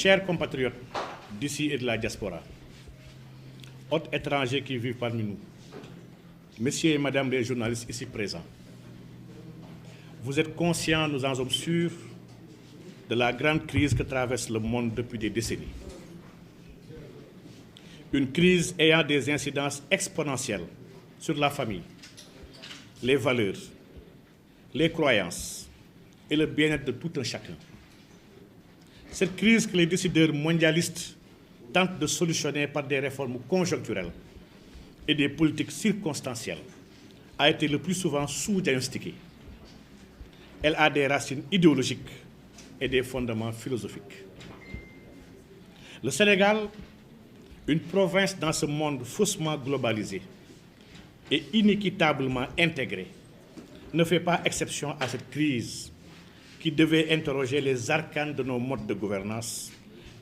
Chers compatriotes d'ici et de la diaspora, hôtes étrangers qui vivent parmi nous, messieurs et madame les journalistes ici présents, vous êtes conscients, nous en sommes sûrs, de la grande crise que traverse le monde depuis des décennies. Une crise ayant des incidences exponentielles sur la famille, les valeurs, les croyances et le bien-être de tout un chacun. Cette crise que les décideurs mondialistes tentent de solutionner par des réformes conjoncturelles et des politiques circonstancielles a été le plus souvent sous-diagnostiquée. Elle a des racines idéologiques et des fondements philosophiques. Le Sénégal, une province dans ce monde faussement globalisé et inéquitablement intégré, ne fait pas exception à cette crise qui devait interroger les arcanes de nos modes de gouvernance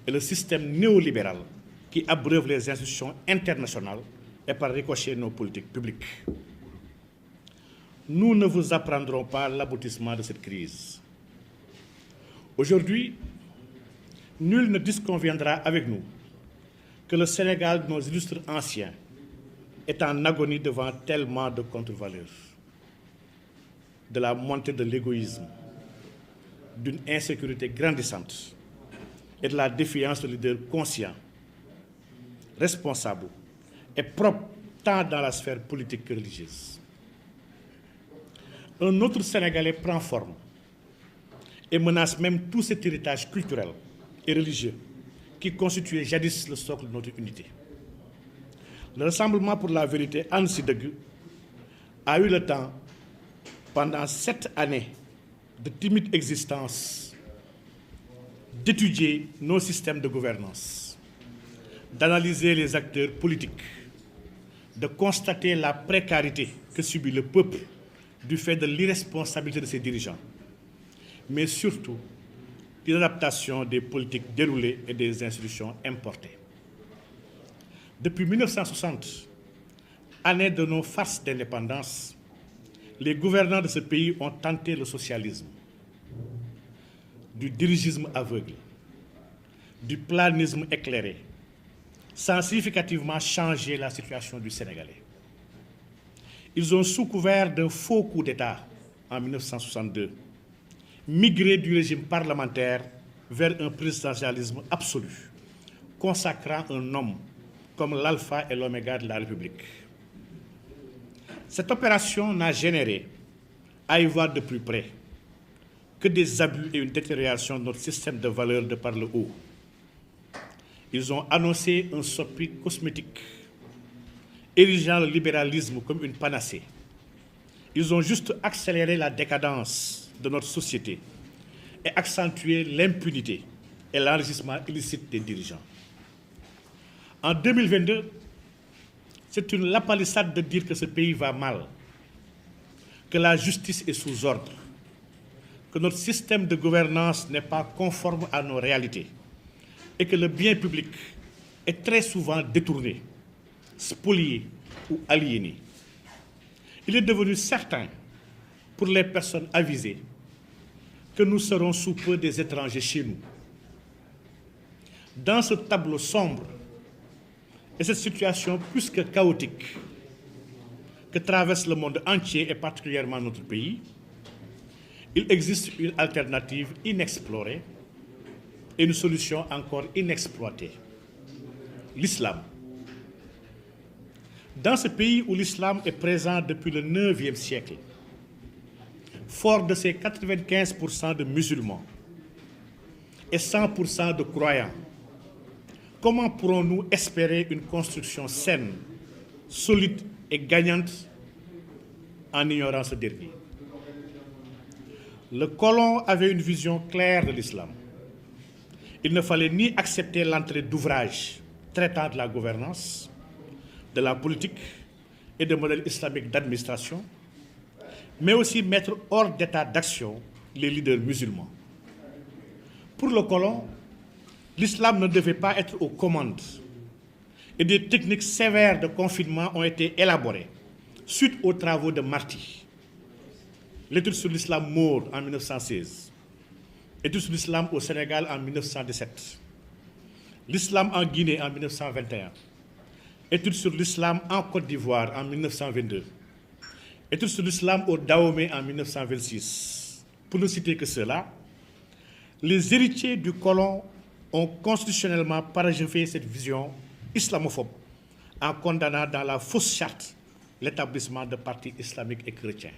et le système néolibéral qui abreuve les institutions internationales et par ricochet nos politiques publiques. Nous ne vous apprendrons pas l'aboutissement de cette crise. Aujourd'hui, nul ne disconviendra avec nous que le Sénégal de nos illustres anciens est en agonie devant tellement de contre-valeurs, de la montée de l'égoïsme, d'une insécurité grandissante et de la défiance de leaders conscients, responsables et propres tant dans la sphère politique que religieuse. Un autre Sénégalais prend forme et menace même tout cet héritage culturel et religieux qui constituait jadis le socle de notre unité. Le Rassemblement pour la vérité, Anne Sideg, a eu le temps, pendant 7 années de timide existence, d'étudier nos systèmes de gouvernance, d'analyser les acteurs politiques, de constater la précarité que subit le peuple du fait de l'irresponsabilité de ses dirigeants, mais surtout l'adaptation des politiques déroulées et des institutions importées. Depuis 1960, année de nos farces d'indépendance, les gouvernants de ce pays ont tenté le socialisme, du dirigisme aveugle, du planisme éclairé, sans significativement changer la situation du Sénégalais. Ils ont, sous couvert d'un faux coup d'État en 1962, migré du régime parlementaire vers un présidentialisme absolu, consacrant un homme comme l'alpha et l'oméga de la République. Cette opération n'a généré, à y voir de plus près, que des abus et une détérioration de notre système de valeurs de par le haut. Ils ont annoncé un soppir cosmétique, érigeant le libéralisme comme une panacée. Ils ont juste accéléré la décadence de notre société et accentué l'impunité et l'enrichissement illicite des dirigeants. En 2022, c'est une lapalissade de dire que ce pays va mal, que la justice est sous ordre, que notre système de gouvernance n'est pas conforme à nos réalités et que le bien public est très souvent détourné, spolié ou aliéné. Il est devenu certain pour les personnes avisées que nous serons sous peu des étrangers chez nous. Dans ce tableau sombre et cette situation plus que chaotique que traverse le monde entier et particulièrement notre pays, il existe une alternative inexplorée et une solution encore inexploitée: l'islam. Dans ce pays où l'islam est présent depuis le 9e siècle, fort de ses 95% de musulmans et 100% de croyants, comment pourrons-nous espérer une construction saine, solide et gagnante en ignorant ce dernier? Le colon avait une vision claire de l'islam. Il ne fallait ni accepter l'entrée d'ouvrages traitant de la gouvernance, de la politique et de modèles islamiques d'administration, mais aussi mettre hors d'état d'action les leaders musulmans. Pour le colon, l'islam ne devait pas être aux commandes et des techniques sévères de confinement ont été élaborées suite aux travaux de Marty. L'étude sur l'islam maure en 1916, étude sur l'islam au Sénégal en 1917, l'islam en Guinée en 1921, études sur l'islam en Côte d'Ivoire en 1922, études sur l'islam au Dahomey en 1926. Pour ne citer que cela, les héritiers du colon ont constitutionnellement parachevé cette vision islamophobe en condamnant dans la fausse charte l'établissement de partis islamiques et chrétiens.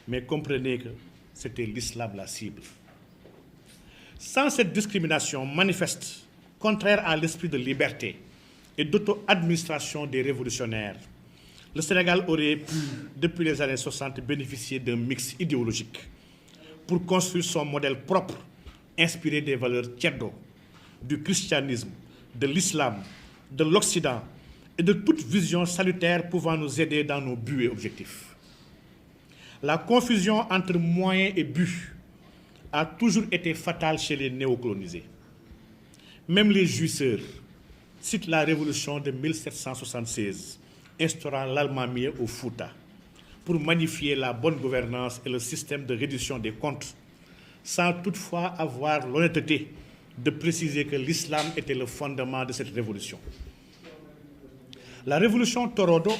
Mais comprenez que c'était l'islam la cible. Sans cette discrimination manifeste, contraire à l'esprit de liberté et d'auto-administration des révolutionnaires, le Sénégal aurait pu, depuis les années 60, bénéficier d'un mix idéologique pour construire son modèle propre, inspiré des valeurs tchèdo, du christianisme, de l'islam, de l'Occident et de toute vision salutaire pouvant nous aider dans nos buts et objectifs. La confusion entre moyens et buts a toujours été fatale chez les néocolonisés. Même les jouisseurs citent la révolution de 1776, instaurant l'almamier au Fouta, pour magnifier la bonne gouvernance et le système de reddition des comptes, sans toutefois avoir l'honnêteté de préciser que l'islam était le fondement de cette révolution. La révolution Torodo,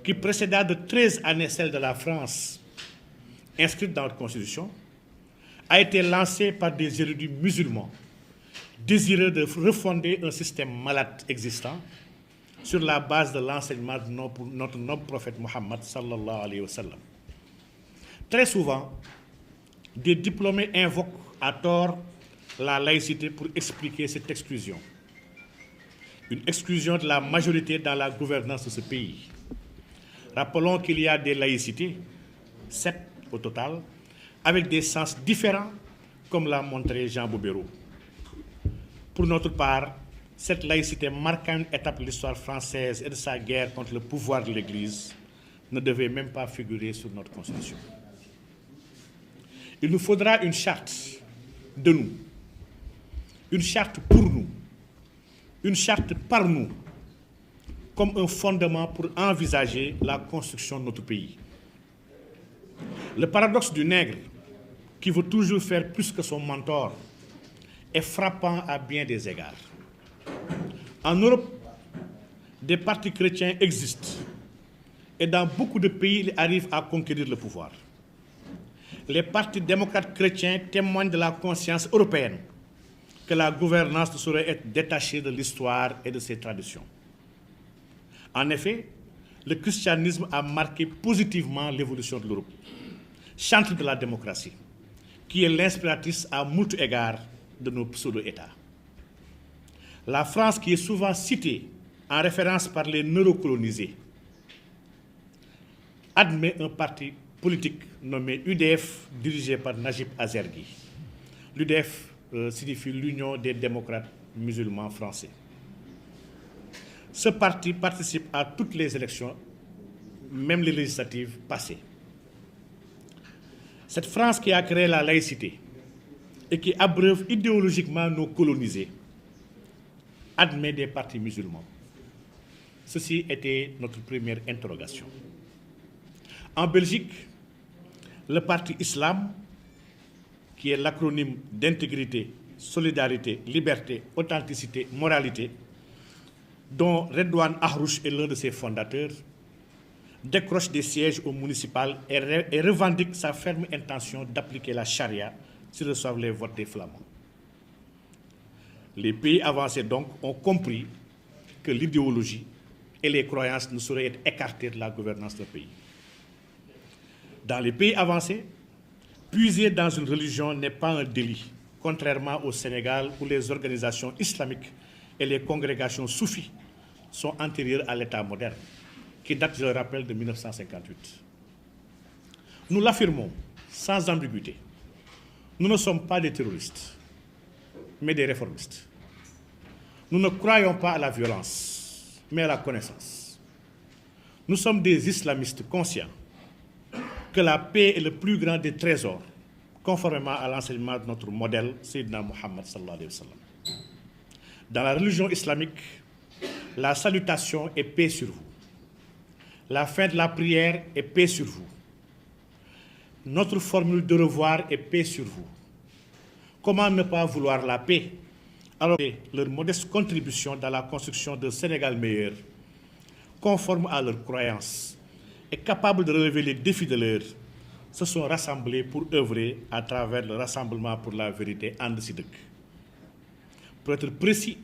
qui précéda de 13 années celle de la France, inscrite dans notre constitution, a été lancée par des érudits musulmans désireux de refonder un système malade existant sur la base de l'enseignement de notre noble prophète Mohammed sallallahu alayhi wa sallam. Très souvent, des diplômés invoquent à tort la laïcité pour expliquer cette exclusion. Une exclusion de la majorité dans la gouvernance de ce pays. Rappelons qu'il y a des laïcités, 7 au total, avec des sens différents, comme l'a montré Jean Bobéro. Pour notre part, cette laïcité marquant une étape de l'histoire française et de sa guerre contre le pouvoir de l'Église ne devait même pas figurer sur notre Constitution. Il nous faudra une charte de nous, une charte pour nous, une charte par nous, comme un fondement pour envisager la construction de notre pays. Le paradoxe du nègre, qui veut toujours faire plus que son mentor, est frappant à bien des égards. En Europe, des partis chrétiens existent et dans beaucoup de pays, ils arrivent à conquérir le pouvoir. Les partis démocrates chrétiens témoignent de la conscience européenne que la gouvernance ne saurait être détachée de l'histoire et de ses traditions. En effet, le christianisme a marqué positivement l'évolution de l'Europe, chantre de la démocratie, qui est l'inspiratrice à moult égards de nos pseudo-États. La France, qui est souvent citée en référence par les neurocolonisés, admet un parti politique nommé UDF, dirigé par Najib Azergui. L'UDF signifie l'Union des démocrates musulmans français. Ce parti participe à toutes les élections, même les législatives passées. Cette France qui a créé la laïcité et qui abreuve idéologiquement nos colonisés admet des partis musulmans. Ceci était notre première interrogation. En Belgique, le parti Islam, qui est l'acronyme d'intégrité, solidarité, liberté, authenticité, moralité, dont Redouane Ahrouch est l'un de ses fondateurs, décroche des sièges au municipal et revendique sa ferme intention d'appliquer la charia s'ils reçoivent les votes des Flamands. Les pays avancés donc ont compris que l'idéologie et les croyances ne sauraient être écartées de la gouvernance d'un pays. Dans les pays avancés, puiser dans une religion n'est pas un délit, contrairement au Sénégal où les organisations islamiques et les congrégations soufis sont antérieures à l'État moderne, qui date, je le rappelle, de 1958. Nous l'affirmons sans ambiguïté. Nous ne sommes pas des terroristes, mais des réformistes. Nous ne croyons pas à la violence, mais à la connaissance. Nous sommes des islamistes conscients que la paix est le plus grand des trésors, conformément à l'enseignement de notre modèle, Sayyidina Muhammad sallallahu alayhi wa sallam. Dans la religion islamique, la salutation est paix sur vous. La fin de la prière est paix sur vous. Notre formule de revoir est paix sur vous. Comment ne pas vouloir la paix Alors, leur modeste contribution dans la construction d'un Sénégal meilleur, conforme à leurs croyances et capable de relever les défis de l'heure, se sont rassemblés pour œuvrer à travers le Rassemblement pour la vérité And Si Dëgg. Pour être précis,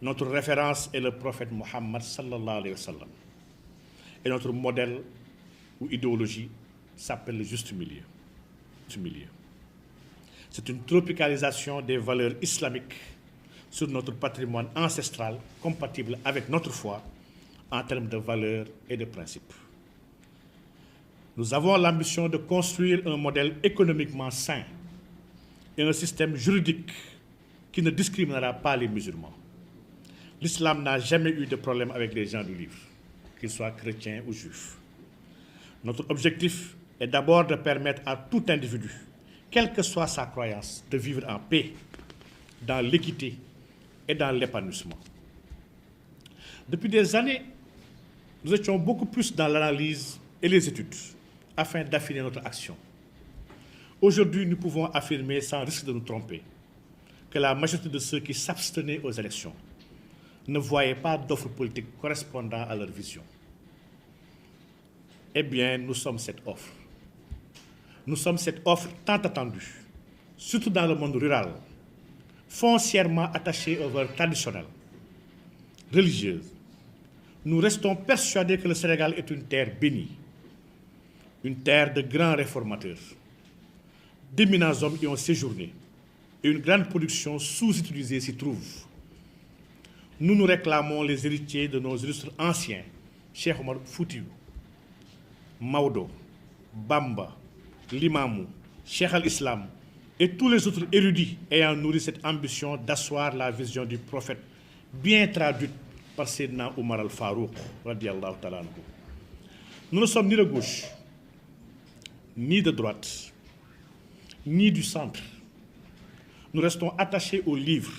notre référence est le prophète Mohammed sallallahu alayhi wa sallam. Et notre modèle ou idéologie s'appelle le juste milieu. C'est une tropicalisation des valeurs islamiques sur notre patrimoine ancestral compatible avec notre foi en termes de valeurs et de principes. Nous avons l'ambition de construire un modèle économiquement sain et un système juridique qui ne discriminera pas les musulmans. L'islam n'a jamais eu de problème avec les gens du livre, qu'ils soient chrétiens ou juifs. Notre objectif est d'abord de permettre à tout individu, quelle que soit sa croyance, de vivre en paix, dans l'équité et dans l'épanouissement. Depuis des années, nous étions beaucoup plus dans l'analyse et les études afin d'affiner notre action. Aujourd'hui, nous pouvons affirmer sans risque de nous tromper que la majorité de ceux qui s'abstenaient aux élections ne voyaient pas d'offre politique correspondant à leur vision. Eh bien, nous sommes cette offre. Nous sommes cette offre tant attendue, surtout dans le monde rural, foncièrement attachée aux valeurs traditionnelles, religieuses. Nous restons persuadés que le Sénégal est une terre bénie, une terre de grands réformateurs. D'éminents hommes y ont séjourné et une grande production sous-utilisée s'y trouve. Nous nous réclamons les héritiers de nos illustres anciens, Cheikh Omar Foutiyou, Maodo, Bamba, Limamou, Cheikh al-Islam et tous les autres érudits ayant nourri cette ambition d'asseoir la vision du prophète, bien traduite par Seydina Omar al-Farouk, radiallahu ta'ala anhu. Nous ne sommes ni de gauche, ni de droite, ni du centre. Nous restons attachés au livre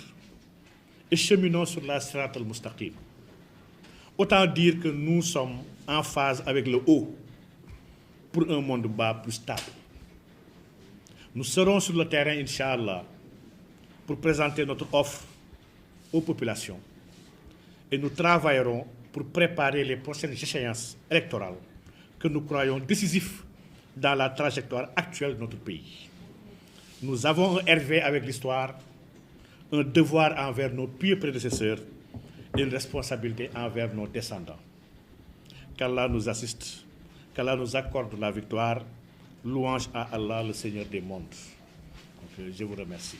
et cheminons sur la Sirat al-Mustaqim. Autant dire que nous sommes en phase avec le haut pour un monde bas plus stable. Nous serons sur le terrain, Inch'Allah, pour présenter notre offre aux populations et nous travaillerons pour préparer les prochaines échéances électorales que nous croyons décisives dans la trajectoire actuelle de notre pays. Nous avons un RV avec l'histoire, un devoir envers nos pieux prédécesseurs et une responsabilité envers nos descendants. Qu'Allah nous assiste, qu'Allah nous accorde la victoire. Louange à Allah, le Seigneur des mondes. Donc, je vous remercie.